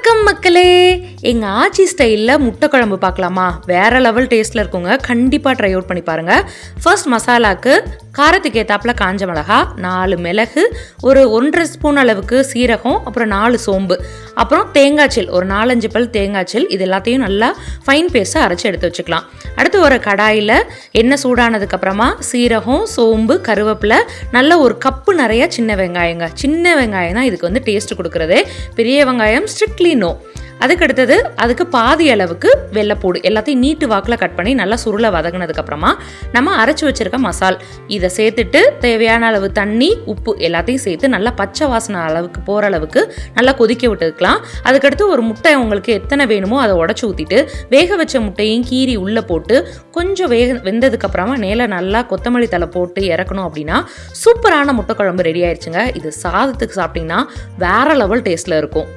வணக்கம் மக்களே, எங்கள் ஆச்சி ஸ்டைலில் முட்டை குழம்பு பார்க்கலாமா? வேறு லெவல் டேஸ்ட்டில் இருக்குங்க. கண்டிப்பாக ட்ரை அவுட் பண்ணி பாருங்கள். ஃபர்ஸ்ட் மசாலாவுக்கு காரத்துக்கு ஏற்றாப்பில் காஞ்ச மிளகா, 4 மிளகு, ஒரு 1.5 ஸ்பூன் அளவுக்கு சீரகம், அப்புறம் 4 சோம்பு, அப்புறம் தேங்காய்ச்சில் ஒரு 4-5 பல் தேங்காய்ச்சில், இது எல்லாத்தையும் நல்லா ஃபைன் பேஸ்ட்டாக அரைச்சி எடுத்து வச்சுக்கலாம். அடுத்து ஒரு கடாயில் எண்ணெய் சூடானதுக்கப்புறமா சீரகம், சோம்பு, கருவேப்பிலை, நல்ல ஒரு கப்பு நிறைய சின்ன வெங்காயங்க. சின்ன வெங்காயம் தான் இதுக்கு டேஸ்ட் கொடுக்குறதே. பெரிய வெங்காயம் ஸ்ட்ரிக்ட்லி நோ. அதுக்கடுத்தது அதுக்கு பாதி அளவுக்கு வெள்ளைப்பூடு எல்லாத்தையும் நீட்டு வாக்கில் கட் பண்ணி நல்லா சுருளை வதங்கினதுக்கப்புறமா நம்ம அரைச்சி வச்சுருக்க மசால் இதை சேர்த்துட்டு தேவையான அளவு தண்ணி, உப்பு எல்லாத்தையும் சேர்த்து நல்லா பச்சை வாசனை அளவுக்கு போகிற அளவுக்கு நல்லா கொதிக்க விட்டுக்கலாம். அதுக்கடுத்து ஒரு முட்டை உங்களுக்கு எத்தனை வேணுமோ அதை உடச்சி ஊற்றிட்டு வேக வச்ச முட்டையும் கீரி உள்ளே போட்டு கொஞ்சம் வெந்ததுக்கப்புறமா மேலே நல்லா கொத்தமல்லி தலை போட்டு இறக்கணும் அப்படின்னா சூப்பரான முட்டை குழம்பு ரெடி ஆயிடுச்சுங்க. இது சாதத்துக்கு சாப்பிட்டிங்கன்னா வேற லெவல் டேஸ்ட்டில் இருக்கும்.